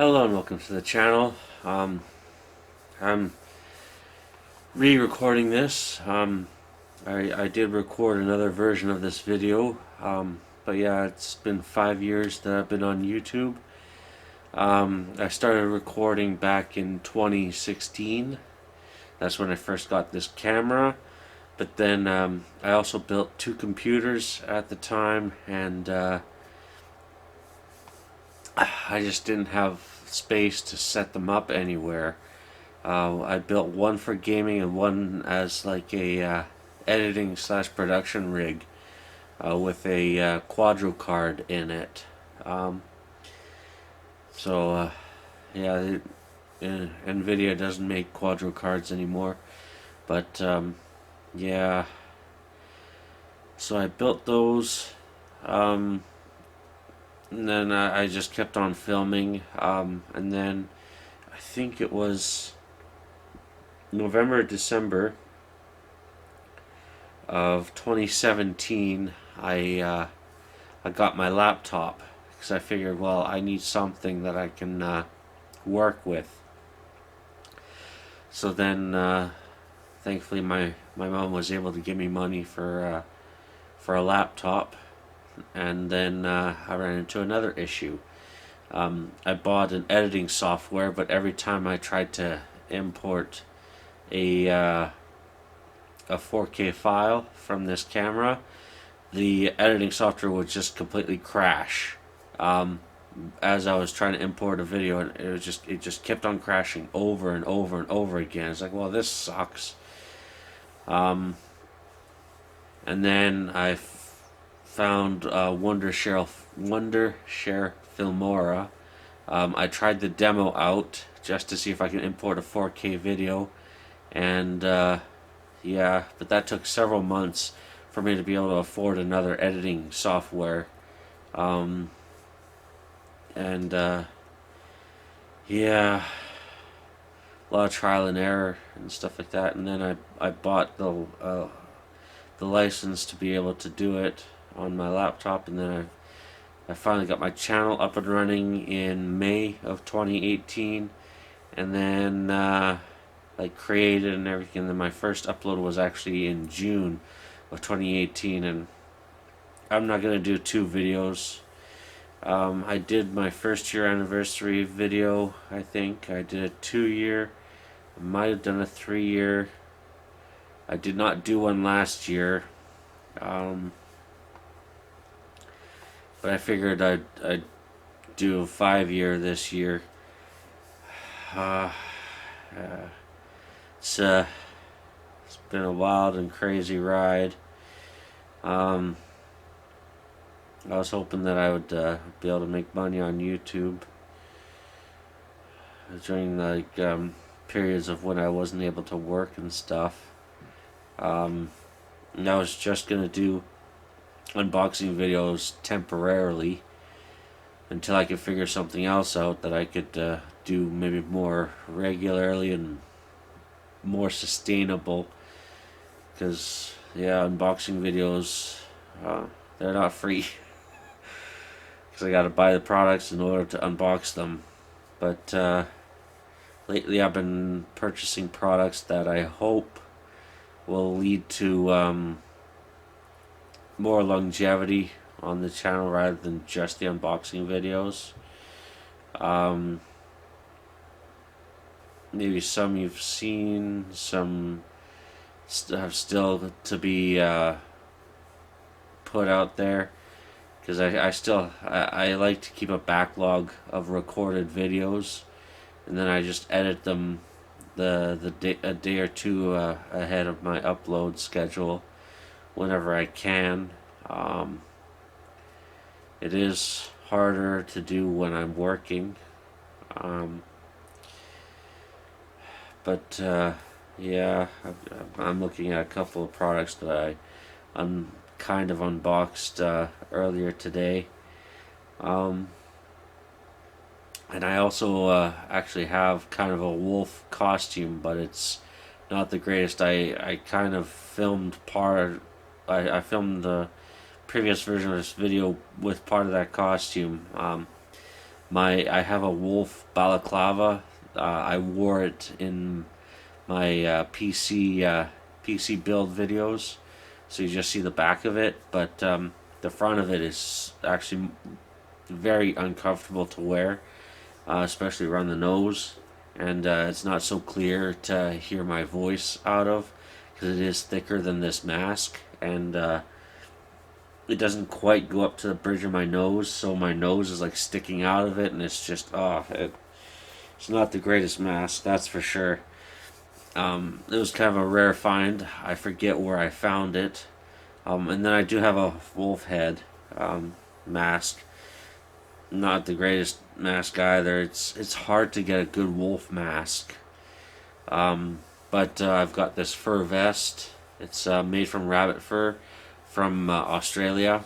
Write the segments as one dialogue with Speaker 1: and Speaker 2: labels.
Speaker 1: Hello and welcome to the channel. I'm re-recording this. I did record another version of this video, but yeah, it's been 5 years that I've been on YouTube. I started recording back in 2016. That's when I first got this camera. But then I also built two computers at the time, and I just didn't have space to set them up anywhere. I built one for gaming and one as like a editing slash production rig with a quadro card in it. Um, so yeah, Nvidia doesn't make quadro cards anymore, but yeah. So I built those. Um, and then I just kept on filming, and then I think it was November, December of 2017. I got my laptop because I figured, well, I need something that I can work with. So then, thankfully, my mom was able to give me money for a laptop, and then I ran into another issue. I bought an editing software, but every time I tried to import a 4K file from this camera, the editing software would just completely crash. As I was trying to import a video, and it just kept on crashing over and over and over again. It's like, well, this sucks. And then I found Wondershare Filmora. I tried the demo out just to see if I can import a 4K video, and yeah, but that took several months for me to be able to afford another editing software. And yeah, a lot of trial and error and stuff like that. And then I bought the license to be able to do it on my laptop, and then I finally got my channel up and running in May of 2018, and then like created and everything. And then my first upload was actually in June of 2018, and I'm not gonna do two videos. I did my first year anniversary video. I think I did a 2 year. I might have done a 3 year. I did not do one last year. But I figured I'd do a 5 year this year. Uh, uh, it's been a wild and crazy ride. I was hoping that I would be able to make money on YouTube during like periods of when I wasn't able to work and stuff. And I was just gonna do unboxing videos temporarily until I could figure something else out that I could do maybe more regularly and more sustainable. Because yeah, unboxing videos, they're not free. Because I gotta buy the products in order to unbox them. But lately I've been purchasing products that I hope will lead to more longevity on the channel rather than just the unboxing videos. Maybe some you've seen, some have still to be put out there, because I like to keep a backlog of recorded videos, and then I just edit them a day or two ahead of my upload schedule whenever I can. It is harder to do when I'm working, but yeah, I'm looking at a couple of products that I kind of unboxed earlier today. And I also actually have kind of a wolf costume, but it's not the greatest. I kind of filmed I filmed the previous version of this video with part of that costume. I have a wolf balaclava. I wore it in my PC build videos, so you just see the back of it, but the front of it is actually very uncomfortable to wear, especially around the nose, and it's not so clear to hear my voice out of because it is thicker than this mask, and it doesn't quite go up to the bridge of my nose, so my nose is like sticking out of it, and it's just it's not the greatest mask, that's for sure. It was kind of a rare find. I forget where I found it. And then I do have a wolf head mask. Not the greatest mask either. It's hard to get a good wolf mask. But I've got this fur vest. It's made from rabbit fur from Australia.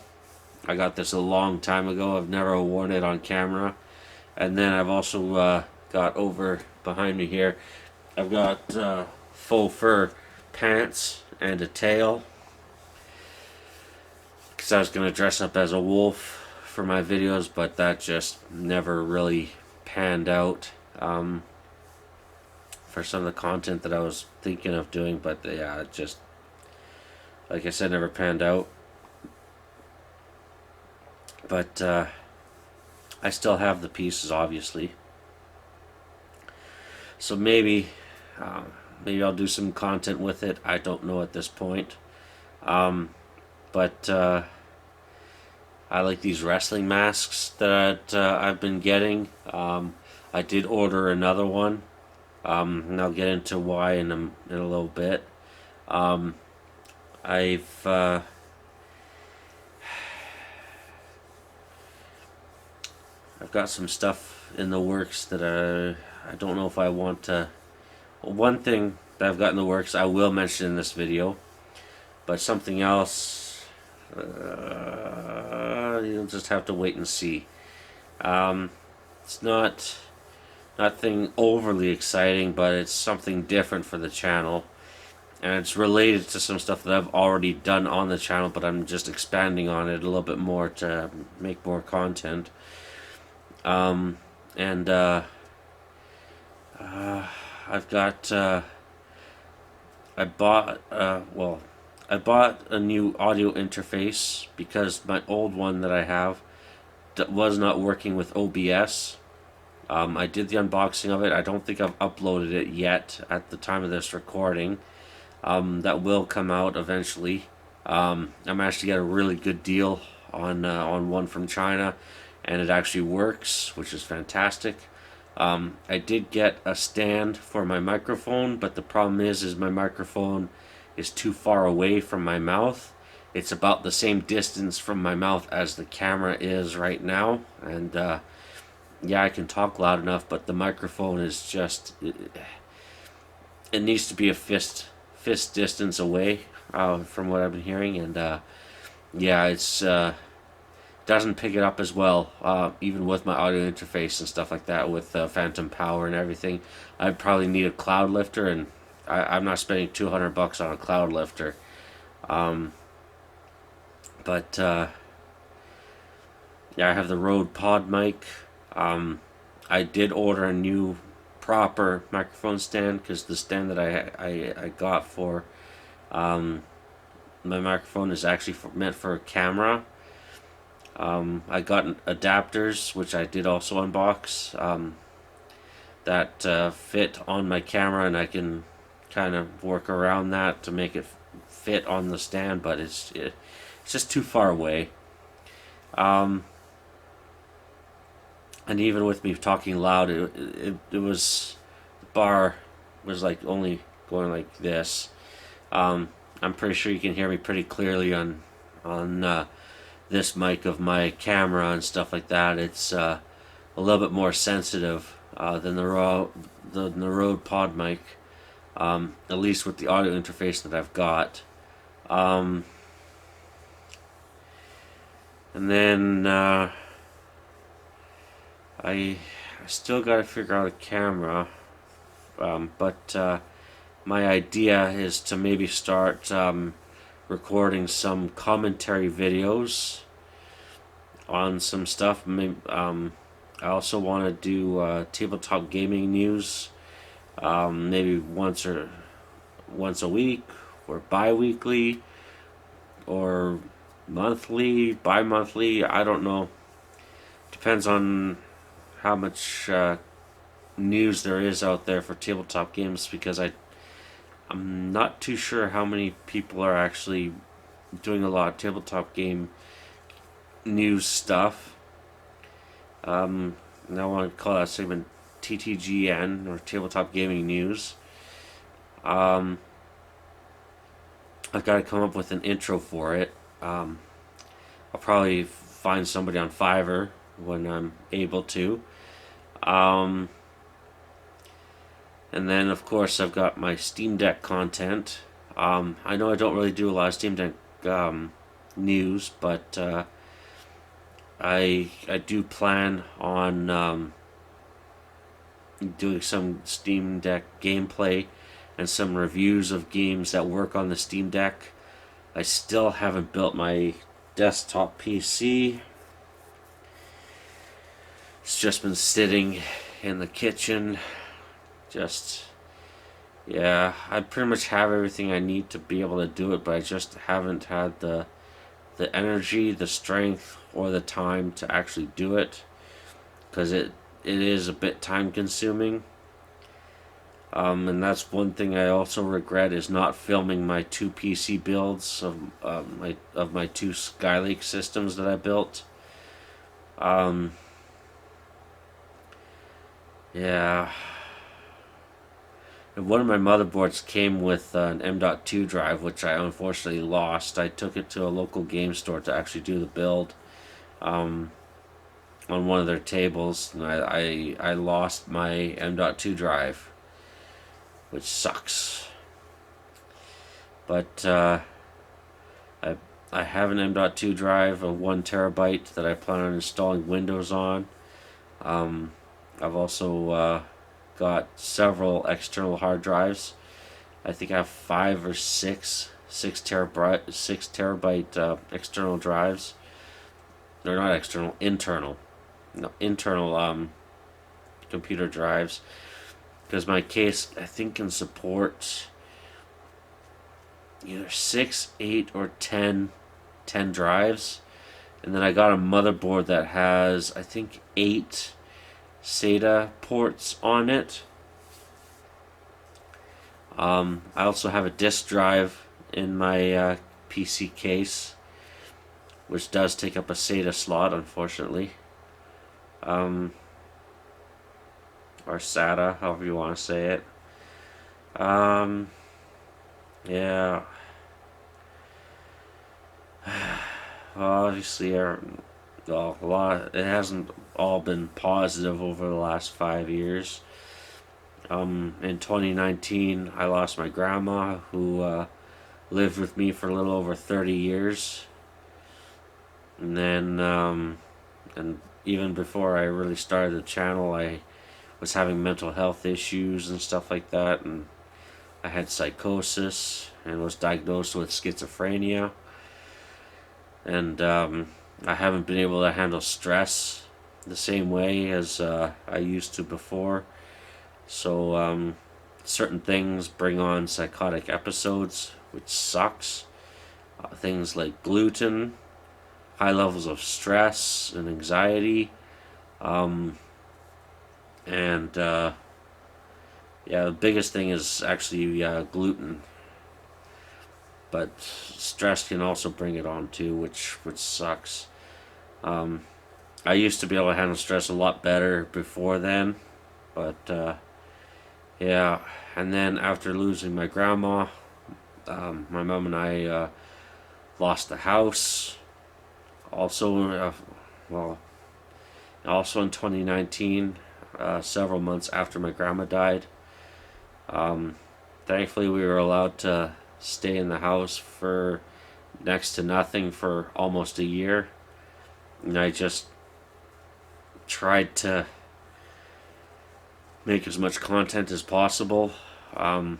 Speaker 1: I got this a long time ago. I've never worn it on camera. And then I've also got over behind me here, I've got faux fur pants and a tail, because I was going to dress up as a wolf for my videos, but that just never really panned out for some of the content that I was thinking of doing, but yeah, it just, like I said, never panned out. But I still have the pieces, obviously. So maybe I'll do some content with it. I don't know at this point. But I like these wrestling masks that I've been getting. I did order another one. And I'll get into why in a little bit. I've got some stuff in the works that I don't know if I want to. One thing that I've got in the works I will mention in this video, but something else you'll just have to wait and see. It's nothing overly exciting, but it's something different for the channel, and it's related to some stuff that I've already done on the channel, but I'm just expanding on it a little bit more to make more content. I've got I bought a new audio interface because my old one that I have was not working with OBS. I did the unboxing of it. I don't think I've uploaded it yet at the time of this recording. That will come out eventually. I managed to get a really good deal on one from China, and it actually works, which is fantastic. I did get a stand for my microphone, but the problem is my microphone is too far away from my mouth. It's about the same distance from my mouth as the camera is right now, and yeah, I can talk loud enough, but the microphone is just, it needs to be a fist distance away from what I've been hearing, and yeah, it's doesn't pick it up as well, even with my audio interface and stuff like that, with phantom power and everything. I'd probably need a cloud lifter, and I'm not spending $200 on a cloud lifter. But yeah, I have the Rode Pod mic. I did order a new proper microphone stand, because the stand that I got for my microphone is actually meant for a camera. I got adapters, which I did also unbox, that fit on my camera, and I can kind of work around that to make it fit on the stand, but it's just too far away. And even with me talking loud, it was, the bar was like only going like this. I'm pretty sure you can hear me pretty clearly on this mic of my camera and stuff like that. It's a little bit more sensitive than the Rode Pod mic, at least with the audio interface that I've got. And then I still got to figure out a camera, but my idea is to maybe start recording some commentary videos on some stuff. Maybe, I also want to do tabletop gaming news, maybe once a week, or bi-weekly, or monthly, bi-monthly. I don't know. Depends on how much news there is out there for tabletop games, because I'm not too sure how many people are actually doing a lot of tabletop game news stuff. And I want to call that segment TTGN, or Tabletop Gaming News. I've got to come up with an intro for it. I'll probably find somebody on Fiverr when I'm able to. And then, of course, I've got my Steam Deck content. I know I don't really do a lot of Steam Deck news, but I do plan on doing some Steam Deck gameplay and some reviews of games that work on the Steam Deck. I still haven't built my desktop PC. It's just been sitting in the kitchen. I pretty much have everything I need to be able to do it, but I just haven't had the energy, the strength, or the time to actually do it, because it is a bit time consuming. And that's one thing I also regret, is not filming my two PC builds of my two Skylake systems that I built. Yeah. And one of my motherboards came with an M.2 drive, which I unfortunately lost. I took it to a local game store to actually do the build on one of their tables, and I lost my M.2 drive, which sucks. But I have an M.2 drive, a 1 terabyte, that I plan on installing Windows on. I've also got several external hard drives. I think I have 5 or 6 6 terabyte external drives. They're not external, internal. No, internal computer drives, because my case, I think, can support either 6, 8, or 10 drives. And then I got a motherboard that has, I think, 8 SATA ports on it. I also have a disk drive in my PC case, which does take up a SATA slot, unfortunately. Or SATA, however you want to say it. Yeah. Obviously, a lot. It hasn't all been positive over the last 5 years. In 2019, I lost my grandma, who lived with me for a little over 30 years. And then, and even before I really started the channel, I was having mental health issues and stuff like that, and I had psychosis and was diagnosed with schizophrenia. And I haven't been able to handle stress the same way as I used to before. So certain things bring on psychotic episodes, which sucks. Things like gluten, high levels of stress and anxiety, and yeah, the biggest thing is actually gluten. But stress can also bring it on too, which sucks. I used to be able to handle stress a lot better before then, but yeah. And then after losing my grandma, my mom and I lost the house. Also, also in 2019, several months after my grandma died. Thankfully, we were allowed to stay in the house for next to nothing for almost a year. And I just tried to make as much content as possible. I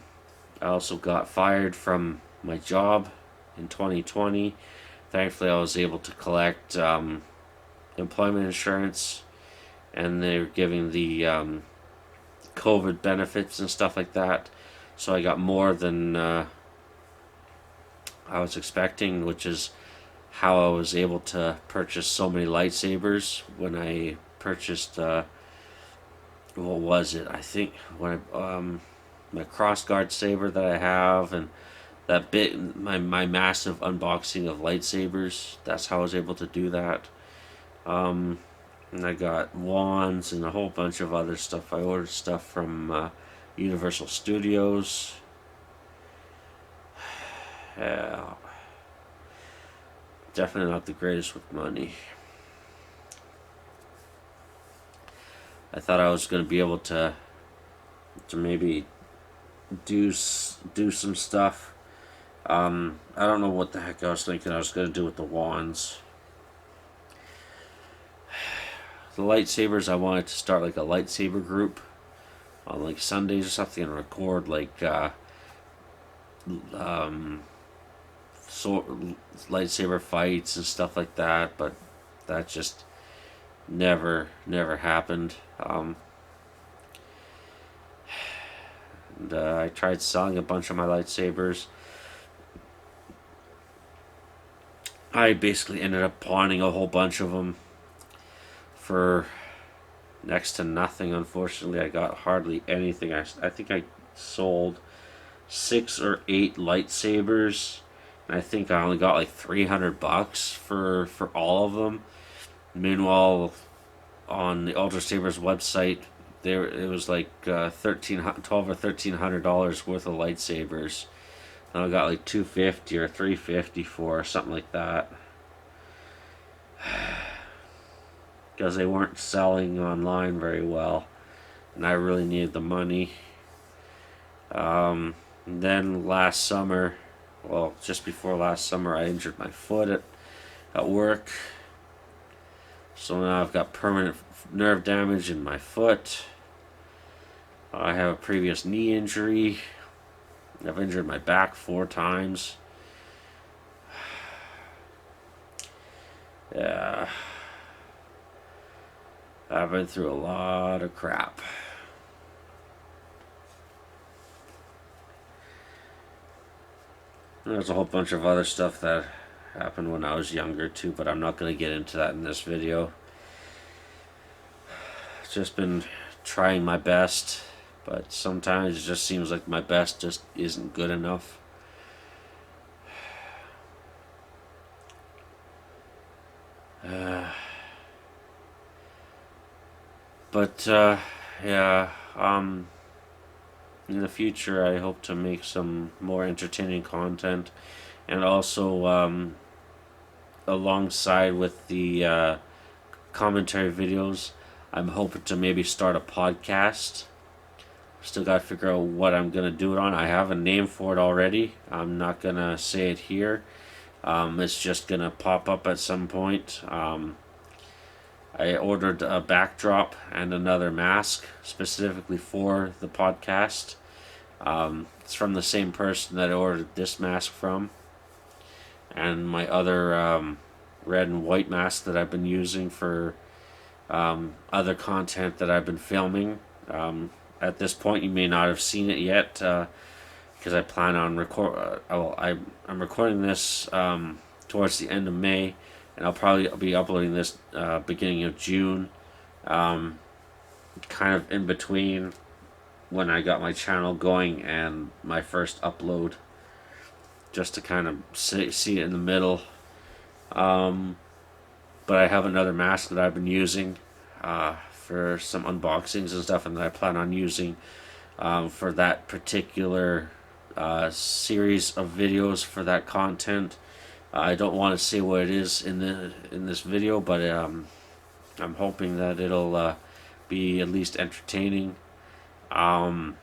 Speaker 1: also got fired from my job in 2020. Thankfully, I was able to collect employment insurance and they're giving the COVID benefits and stuff like that. So I got more than I was expecting, which is how I was able to purchase so many lightsabers when I purchased. What was it? I think when my crossguard saber that I have, and that bit my massive unboxing of lightsabers. That's how I was able to do that. And I got wands and a whole bunch of other stuff. I ordered stuff from Universal Studios. Yeah, definitely not the greatest with money. I thought I was going to be able to maybe do some stuff. I don't know what the heck I was thinking I was going to do with the wands. The lightsabers, I wanted to start like a lightsaber group on like Sundays or something and record like lightsaber fights and stuff like that, but that just never happened. And I tried selling a bunch of my lightsabers. I basically ended up pawning a whole bunch of them for next to nothing. Unfortunately, I got hardly anything. I think I sold 6 or 8 lightsabers, and I think I only got like $300 for all of them. Meanwhile, on the Ultra Sabers website, it was like $12 or $1,300 worth of lightsabers. And I got like $250 or $350 for something like that. Because they weren't selling online very well, and I really needed the money. Then last summer, well, just before last summer, I injured my foot at work. So now I've got permanent nerve damage in my foot. I have a previous knee injury. I've injured my back 4 times. Yeah. I've been through a lot of crap. There's a whole bunch of other stuff that happened when I was younger too, but I'm not going to get into that in this video. Just been trying my best, but sometimes it just seems like my best just isn't good enough. Yeah, in the future I hope to make some more entertaining content, and also alongside with the commentary videos, I'm hoping to maybe start a podcast. Still got to figure out what I'm going to do it on. I have a name for it already. I'm not going to say it here. It's just going to pop up at some point. I ordered a backdrop and another mask specifically for the podcast. It's from the same person that I ordered this mask from. And my other red and white mask that I've been using for other content that I've been filming. At this point, you may not have seen it yet, because I plan on I'm recording this towards the end of May, and I'll probably be uploading this beginning of June, kind of in between when I got my channel going and my first upload, just to kind of see it in the middle. But I have another mask that I've been using for some unboxings and stuff, and that I plan on using for that particular series of videos for that content. I don't want to say what it is in this video, but I'm hoping that it'll be at least entertaining. Kind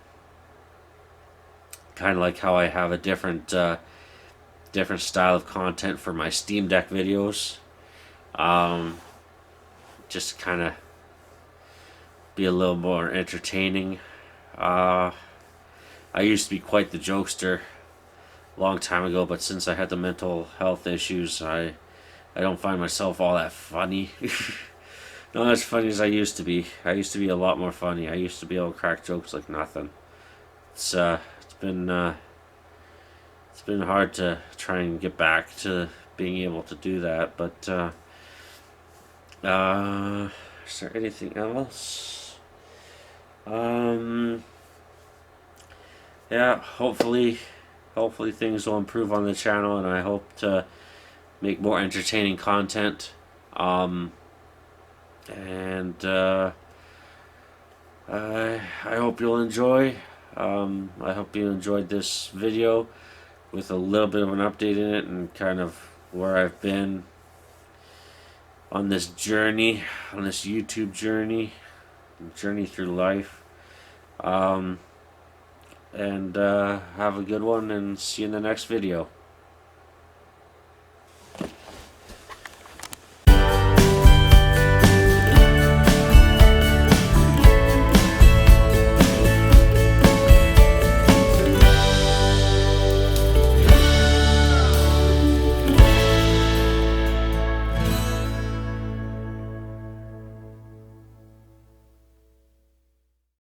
Speaker 1: of like how I have a different style of content for my Steam Deck videos. Just kind of be a little more entertaining. I used to be quite the jokester a long time ago, but since I had the mental health issues, I don't find myself all that funny. Not as funny as I used to be. I used to be a lot more funny. I used to be able to crack jokes like nothing. It's been hard to try and get back to being able to do that. But is there anything else? Yeah. Hopefully things will improve on the channel, and I hope to make more entertaining content. And I hope you'll enjoy. I hope you enjoyed this video with a little bit of an update in it and kind of where I've been on this journey, on this YouTube journey through life. And have a good one, and see you in the next video.